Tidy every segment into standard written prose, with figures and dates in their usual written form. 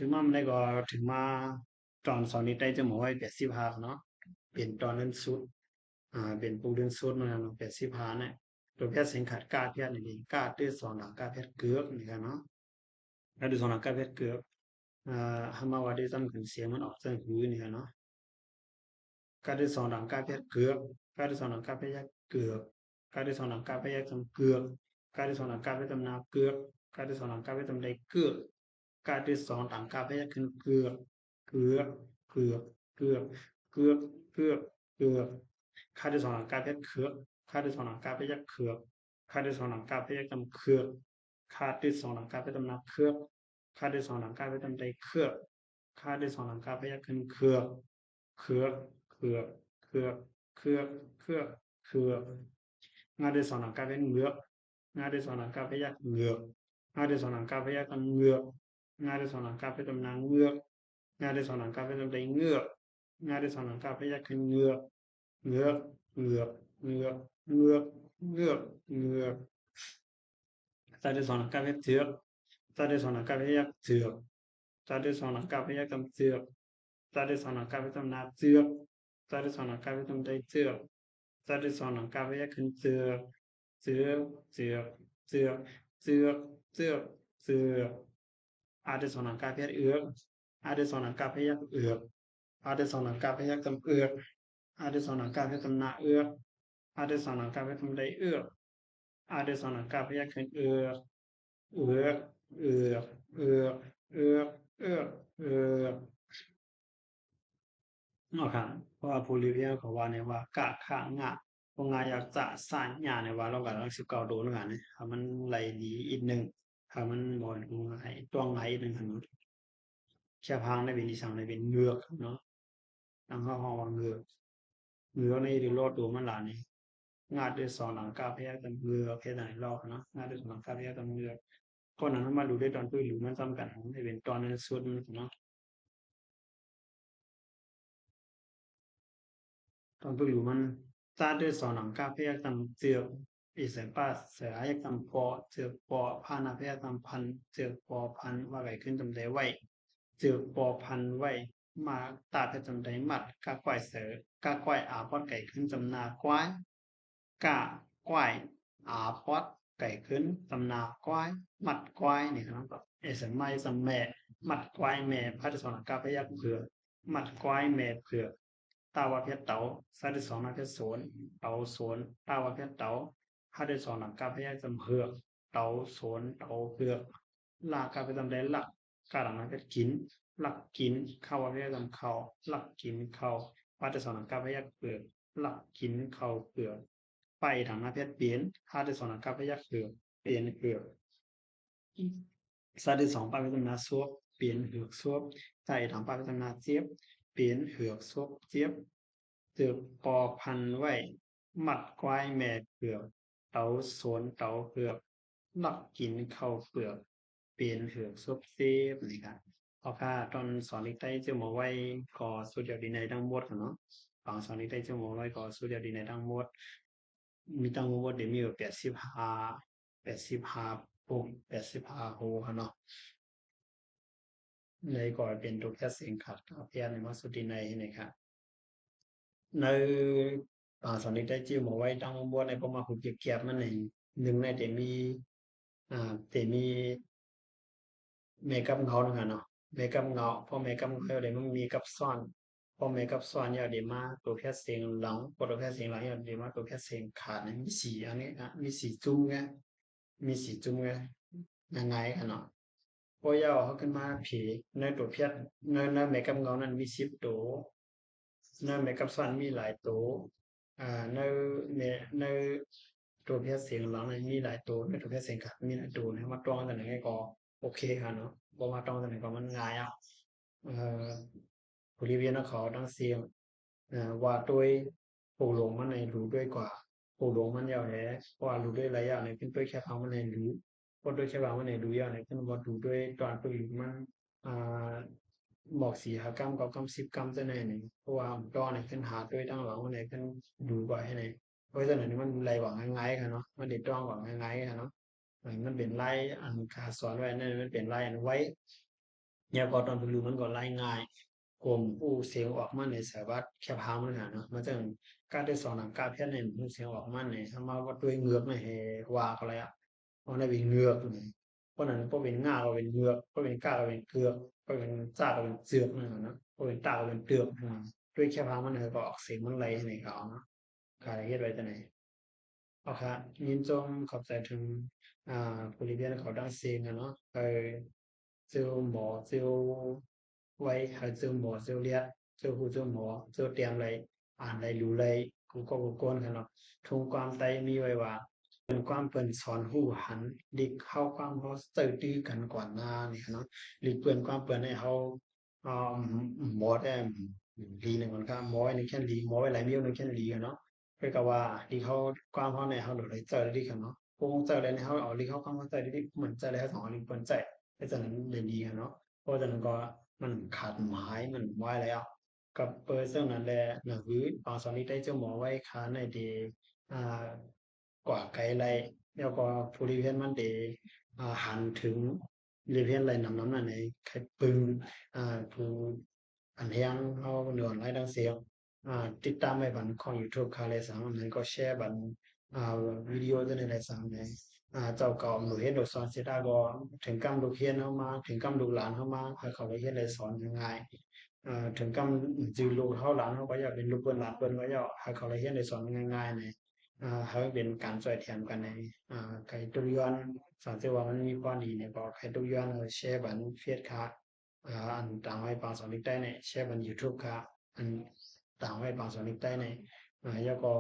ถึงมามันได้ก็ถึงมาตอนสอนนี้ได้จะหมอไว้85เนาะเป็นตอนนั้นสุดเป็นปูเดือนสุดมาเนาะ85เนี่ยตัวแพทย์เสียงขาดกาแพทย์นี่กาตื้อสอนหลังกาแพทย์เกือกนี่กันเนาะแล้วดูสอนหลังกาแพทย์เกือกหามาว่าได้จำกันเสียงมันออกจากหูนี่กันเนาะกาตื้อสอนหลังกาแพทย์เกือกกาตื้อสอนหลังกาแพทย์เกือกกาตื้อสอนหลังกาแพทย์จำเกือกกาตื้อสอนหลังกาแพทย์จำนาเกือกกาตื้อสอนหลังกาแพทย์จำได้เกือกกาตื้อสอนหลังกาแพทย์ขึ้นเกือกเกือกเกือกเกือกเกือกเกือกเกือกคาตื้อสอนหลังกาแพทย์เกือกคาตื้อสอนหลังกาแพทย์เกือกคาตื้อสอนหลังกาแพทย์จำเกือกคาตื้อสอนหลังกาแพทย์จำนาเกือกคาตื้อสอนหลังกาแพทย์จำได้เกือกคาตื้อสอนหลังกาแพทย์ขึ้นเกือกเกือกเกือกเกือกเกือกเกือกเกือกงาตื้อสอนหลังกาแพทย์เงือกงาตื้อสอนหลังกาแพทย์เงือกงาตื้อสอนหลังกาแพทย์จำเงือกงาตื้อสอนหลังกาแพทย์จำนาเงือกงาตื้อสอนหลังกาแฟจำได้เงือกงาตื้อสอนหลังกาแฟยักขึ้นเงือกเงือกเงือกเงือกเงือกเงือกเงือกตาตื้อสอนหลังกาแฟเสือกตาตื้อสอนหลังกาแฟยักเสือกตาตื้อสอนหลังกาแฟยักจำเสือกตาตื้อสอนหลังกาแฟจำนาเสือกตาตื้อสอนหลังกาแฟจำได้เสือกตาตื้อสอนหลังกาแฟยักขึ้นเสือกเสือกเสือกเสือกเสือกเสือกเสือกอาตื้อสอนหลังกาแฟเอือกอาตื้อสอนหลังกาแฟยักเอือกอาตื้อสอนหลังกาแฟยักจำเอือกอาตื้อสอนหลังกาแฟจำนาเอือกอาตื้อสอนหลังกาแฟจำได้เอือกอาตื้อสอนหลังกาแฟยักขึ้นเอือกเอือกเอือกเอือกเอือกเอือกเอือกเนาะครับเพราะว่าผู้รีวิวเขาว่าเนี่ยว่ากะขะงะพวกงาอยากจะสานหญ้าเนี่ยว่าเราก็ต้อง19โดนกันนะถ้ามันไหลดีอีกหนึ่งถ้ามันบ่ง่ายต้องไหลอีกหนึ่งถนนแค่พังได้เป็นอีสานได้เป็นเงือกเนาะตั้งเขาห้องว่าเงือกเงือกในที่รอดตัวมันหลานนี่งาด้วยสองหลังกาพยักกันเงือกแค่ไหนรอบเนาะงาด้วยสองหลังกาพยักกันเงือกคนนั้นมาดูได้ตอนปื้อหรือมันซ้ำกันได้เป็นตอนนั้นสุดเนาะตอนปื้อหรือมันตาด้วยสองหลังกาพยักกันเจือกอีเสป้าเสือยักกันปอเจือกปอพานาพยักกันพันเจือกปอพันว่าไก่ขึ้นจำได้ไว้เจือกปอพันไว้มาตาเพชรจำได้มัดกาควายเสือกาควายอาพอดไก่ขึ้นจำนาควายกาควายอาพอดไก่ขึ้นจำนาควายมัดควายนี่ครับเอสมัยสมแม่มัดควายแม่พัดสอนกาพยักเผือกมัดควายแม่เผือก ตาวาเพชรเต๋าซาดิสองนาเพชรสวนเต๋าสวนตาวาเพชรเต๋าฮาดิสองหลังกาพยาจำเพือกเต๋าสวนเต๋าเพือกลากาไปจำได้ลักกาหลังนาเพชรกินลักกินเข้าวาเพชรจำเขาลักกินเขาฮาดิสองหลังกาพยาเปลือกลักกินเขาเปลือกไปถังนาเพชรเปลี่ยนฮาดิสองหลังกาพยาเปลือกเปลี่ยนเปลือกซาดิสองปาไปจำนาซวบเปลี่ยนเหือกซวบใส่ถังปาไปจำนาเจี๊ยบเปลี่ยนเหือกซวบเจี๊ยบ เจือกปอพันไว้มัดควายแม่เผือกเตาสวนเตาเผือกลักกินเข้าเปลือกเปลี่ยนเหือกซุบซีบนี่ครับพอค่ะตอนสอนลิกไต้เจ้าหมอไว้ก่อสุดยอดดีในทั้งหมดเนาะฝั่งสอนลิกไต้เจ้าหมอไว้ก่อสุดยอดดีในทั้งหมดมีทั้งหมดเดี๋ยวมีอยู่85ปุ่ม85โหเนาะในก่อเป็นตัวแค่เสียงขัดกับเพียนในมัสดีในนะครับ nơi sản đi tay chiêu mà quay trong buôn này có mà cũng kịp kẹp nó này nhưng này để miเมกับเงาหนึ่งอะเนาะเมกับเงาพอเมกับเงาเดี๋ยวมันมีกับซ้อนพอเมกับซ้อนเนี่ยเดี๋ยวมาตัวแค่เสียงหลังพอตัวแค่เสียงหลังเนี่ยเดี๋ยวมาตัวแค่เสียงขาดเนี่ยมีสีอันนี้อ่ะมีสีจุ้มไงมีสีจุ้มไงยังไงกันเนาะพอยาวเขาขึ้นมาผีในตัวเพียรในเมกับเงานั้นมี10 ตัวในเมกับซ้อนมีหลายตัวในในตัวเพียรเสียงหลังนั้นมีหลายตัวในตัวเพียรเสียงขาดมีหลายตัวนะมาตรองกันยังไงก็ โอเคค่ะเนาะบ่มาตรงตำแหน่งของมันง่ายอ่ะเอ่อผู้รีวิวนักเขาดังเสียงว่าด้วยปูหลงมันในรู้ด้วยกว่าปูหลงมันยาวแหเพราะว่ารู้ด้วยหลายอย่างในขึ้นด้วยแค่พังมันในรู้เพราะด้วยแค่พังมันในรู้อย่างในขึ้นว่ารู้ด้วยตอนปืนมันอ่าบอก4 5 กรัม9 กรัม10 กรัมจะไหนหนึ่งเพราะว่าตอนในขึ้นหาด้วยตั้งหลังมันในขึ้นดูกว่าให้ไหนเพราะฉะนั้นมันไรหวังง่ายๆค่ะเนาะมันเด็ดต้องหวังง่ายๆค่ะเนาะ มันเป็นไล่อันคาสอนไว้นั่นมันเป็นไล่อันไว้ เนี่ยก็ตอนรู้มันก็ไล่ง่ายกลมผู้เสียงออกมาในสายวัดแค่พามันหาเนาะมาจังการที่สอนหนังกาเพี้ยนในผู้เสียงออกมาในถ้ามาว่าด้วยเงือกในเฮว่าก็เลยอ่ะเพราะในเป็นเงือกนี่เพราะนั้นก็เป็นง่าก็เป็นเงือกก็เป็นก้าก็เป็นเกือกก็เป็นจ้าก็เป็นเสือกนะเนาะก็เป็นตาก็เป็นเตือกนะด้วยแค่พามันเฮก็ออกเสียงมันไหลในเขาเนาะกายเฮ็ดไว้แต่ไหนเอาค่ะยินจมขอบใจถึงผู้เรียนเขาดังเสียงอะเนาะ做模做位係做模做叻做ผู้做หมอ做เตรียมอะไรอ่านอะไรรู้อะไรกูก็กูโกนกันเนาะทุงความใดมีไว้ว่าเป็นความเปิ่นสอนหูหันดิกเข้าความเขาเจอตื้อกันก่อนหน้าเนี่ยเนาะหรือเปลี่ยนความเปิ่นให้เขาอ่าหมอได้ลีหนึ่งคนก็หมอไว้หนึ่งแค่ลีหมอไว้หลายเมี้ยวหนึ่งแค่ลีกันเนาะเพื่อกับว่าดีเขาความเขาในเขาหลุดเลยเจอได้ดีกันเนาะพวกเจออะไรในเขาเอาลีเขาความเขาเจอได้ดีเหมือนเจออะไรเขาสองอันนี้เปิ่นใจ ไอ้ตอนนั้นเรียนดีอะเนาะเพราะตอนนั้นก็มันขาดหมายมันไว้แล้วกับเปิดเรื่องนั้นแหละหนังสือบางสอนนี้ได้เจ้าหมอไว้ค้าในเดอ่ากว่าไกลไรแล้วก็ผู้ริเวณมันเดหันถึงริเวณไรนำน้ำนั่นในใครปึงผู้อันเฮียงเอาเหนือไรดังเสียงติดตามไปบันของ YouTube คาเลยสังนั้นก็แชร์บันวิดีโอตัวในไรสังใน เจ้าเก่าหนูเฮ็ดดอกสอนเสียดายบ่ถึงกำลูกเฮียนเฮามาถึงกำลูกหลานเฮามาให้เขาไปเฮ็ดได้สอนง่ายๆถึงกำจือลูกเฮาหลานเฮาก็อยากเป็นลูกเพิ่นหลานเพิ่นก็อยากให้เขาไปเฮ็ดได้สอนง่ายๆนี่ให้เป็นการช่วยแถมกันในไขตุกย้อนสอนสิว่ามันมีความดีเนี่ยก็ไขตุกย้อนแชร์บันเฟซค่ะอันต่างไว้ปางสอนอีกได้ในแชร์บัน YouTube ค่ะอันต่างไว้ปางสอนอีกได้ในแล้วก็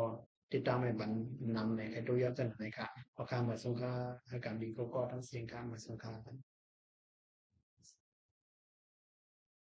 ติดตามให้บันนำในไขตุกย้อนเสนอในค่ะ พอข้ามมาสงขลาอากาศดีก็ทั้งเสียงข้ามมาสงขลา